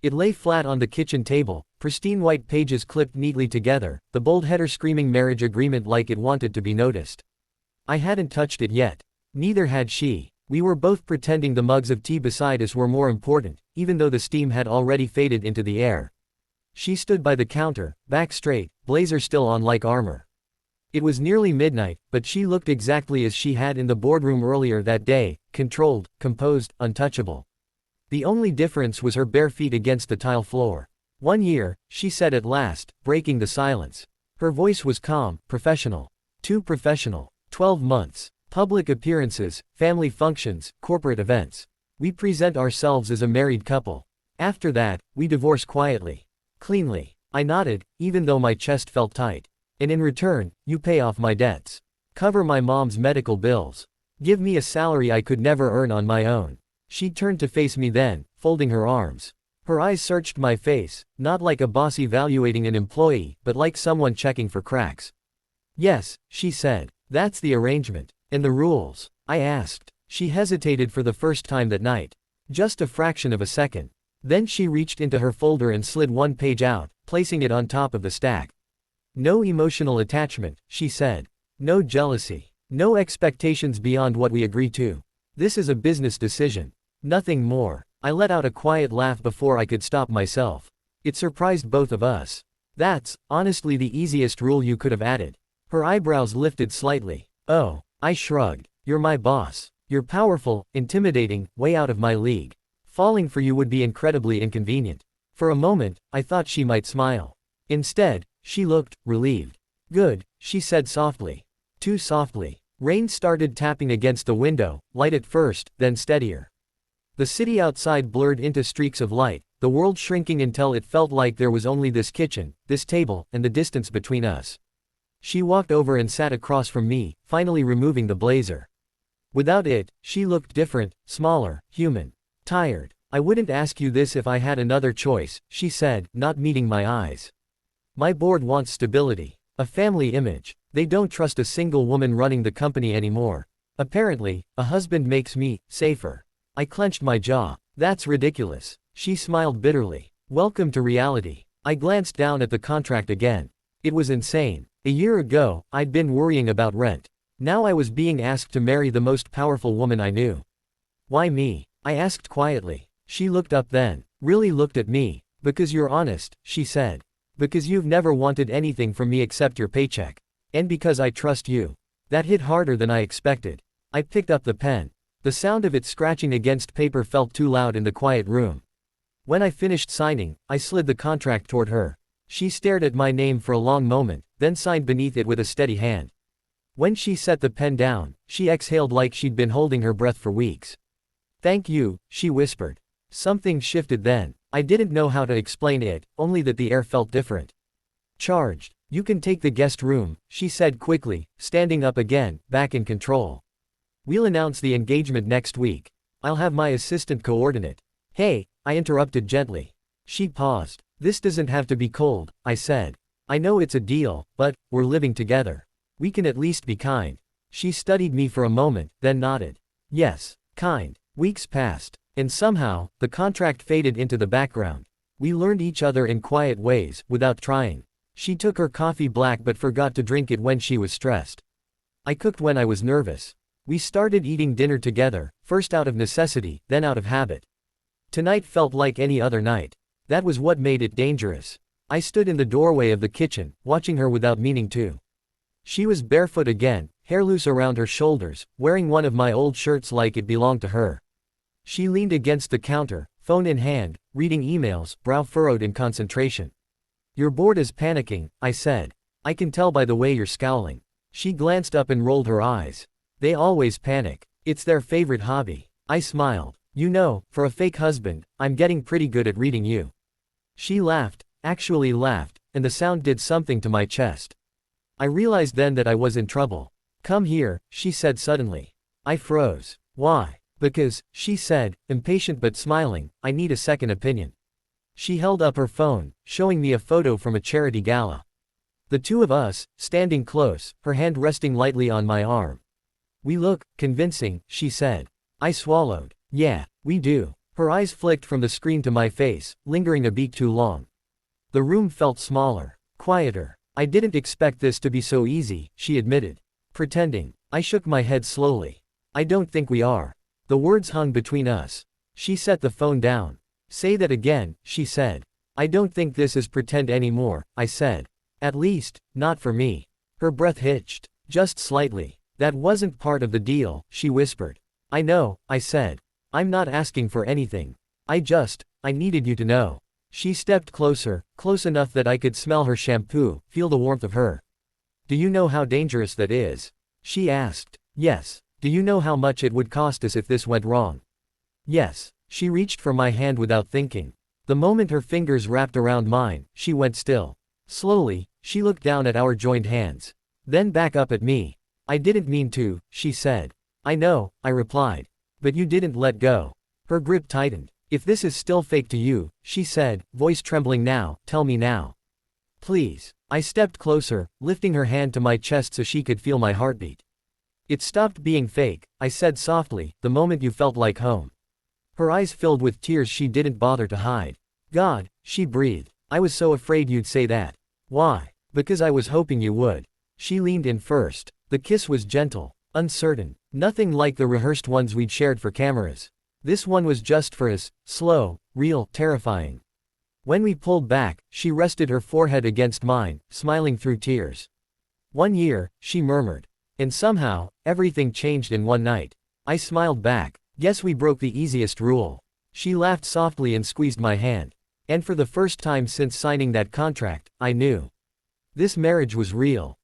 It lay flat on the kitchen table, pristine white pages clipped neatly together, the bold header screaming marriage agreement like it wanted to be noticed. I hadn't touched it yet. Neither had she. We were both pretending the mugs of tea beside us were more important, even though the steam had already faded into the air. She stood by the counter, back straight, blazer still on like armor. It was nearly midnight, but she looked exactly as she had in the boardroom earlier that day, controlled, composed, untouchable. The only difference was her bare feet against the tile floor. 1 year, she said at last, breaking the silence. Her voice was calm, professional. Too professional. 12 months. Public appearances, family functions, corporate events. We present ourselves as a married couple. After that, we divorce quietly. Cleanly. I nodded, even though my chest felt tight. And in return, you pay off my debts. Cover my mom's medical bills. Give me a salary I could never earn on my own. She turned to face me then, folding her arms. Her eyes searched my face, not like a boss evaluating an employee, but like someone checking for cracks. Yes, she said. That's the arrangement. And the rules? I asked. She hesitated for the first time that night. Just a fraction of a second. Then she reached into her folder and slid one page out, placing it on top of the stack. No emotional attachment, she said. No jealousy. No expectations beyond what we agree to. This is a business decision. Nothing more. I let out a quiet laugh before I could stop myself. It surprised both of us. That's, honestly, the easiest rule you could have added. Her eyebrows lifted slightly. Oh, I shrugged. You're my boss. You're powerful, intimidating, way out of my league. Falling for you would be incredibly inconvenient. For a moment, I thought she might smile. Instead, she looked relieved. Good, she said softly. Too softly. Rain started tapping against the window, light at first, then steadier. The city outside blurred into streaks of light, the world shrinking until it felt like there was only this kitchen, this table, and the distance between us. She walked over and sat across from me, finally removing the blazer. Without it, she looked different, smaller, human. Tired. I wouldn't ask you this if I had another choice, she said, not meeting my eyes. My board wants stability. A family image. They don't trust a single woman running the company anymore. Apparently, a husband makes me safer. I clenched my jaw. That's ridiculous. She smiled bitterly. Welcome to reality. I glanced down at the contract again. It was insane. A year ago, I'd been worrying about rent. Now I was being asked to marry the most powerful woman I knew. Why me? I asked quietly. She looked up then. Really looked at me. Because you're honest, she said. Because you've never wanted anything from me except your paycheck. And because I trust you. That hit harder than I expected. I picked up the pen. The sound of it scratching against paper felt too loud in the quiet room. When I finished signing, I slid the contract toward her. She stared at my name for a long moment, then signed beneath it with a steady hand. When she set the pen down, she exhaled like she'd been holding her breath for weeks. Thank you, she whispered. Something shifted then. I didn't know how to explain it, only that the air felt different. Charged. You can take the guest room, she said quickly, standing up again, back in control. We'll announce the engagement next week. I'll have my assistant coordinate. Hey, I interrupted gently. She paused. This doesn't have to be cold, I said. I know it's a deal, but we're living together. We can at least be kind. She studied me for a moment, then nodded. Yes, kind. Weeks passed. And somehow, the contract faded into the background. We learned each other in quiet ways, without trying. She took her coffee black but forgot to drink it when she was stressed. I cooked when I was nervous. We started eating dinner together, first out of necessity, then out of habit. Tonight felt like any other night. That was what made it dangerous. I stood in the doorway of the kitchen, watching her without meaning to. She was barefoot again, hair loose around her shoulders, wearing one of my old shirts like it belonged to her. She leaned against the counter, phone in hand, reading emails, brow furrowed in concentration. Your board is panicking, I said. I can tell by the way you're scowling. She glanced up and rolled her eyes. They always panic. It's their favorite hobby. I smiled. You know, for a fake husband, I'm getting pretty good at reading you. She laughed, actually laughed, and the sound did something to my chest. I realized then that I was in trouble. Come here, she said suddenly. I froze. Why? Because, she said, impatient but smiling, I need a second opinion. She held up her phone, showing me a photo from a charity gala. The two of us, standing close, her hand resting lightly on my arm. We look convincing, she said. I swallowed. Yeah, we do. Her eyes flicked from the screen to my face, lingering a beat too long. The room felt smaller, quieter. I didn't expect this to be so easy, she admitted. Pretending. I shook my head slowly. I don't think we are. The words hung between us. She set the phone down. Say that again, she said. I don't think this is pretend anymore, I said. At least, not for me. Her breath hitched. Just slightly. That wasn't part of the deal, she whispered. I know, I said. I'm not asking for anything. I needed you to know. She stepped closer, close enough that I could smell her shampoo, feel the warmth of her. Do you know how dangerous that is? She asked. Yes. Do you know how much it would cost us if this went wrong? Yes. She reached for my hand without thinking. The moment her fingers wrapped around mine, she went still. Slowly, she looked down at our joined hands. Then back up at me. I didn't mean to, she said. I know, I replied. But you didn't let go. Her grip tightened. If this is still fake to you, she said, voice trembling now, tell me now. Please. I stepped closer, lifting her hand to my chest so she could feel my heartbeat. It stopped being fake, I said softly, the moment you felt like home. Her eyes filled with tears she didn't bother to hide. God, she breathed. I was so afraid you'd say that. Why? Because I was hoping you would. She leaned in first. The kiss was gentle, uncertain, nothing like the rehearsed ones we'd shared for cameras. This one was just for us, slow, real, terrifying. When we pulled back, she rested her forehead against mine, smiling through tears. 1 year, she murmured. And somehow, everything changed in one night. I smiled back. Guess we broke the easiest rule. She laughed softly and squeezed my hand. And for the first time since signing that contract, I knew. This marriage was real.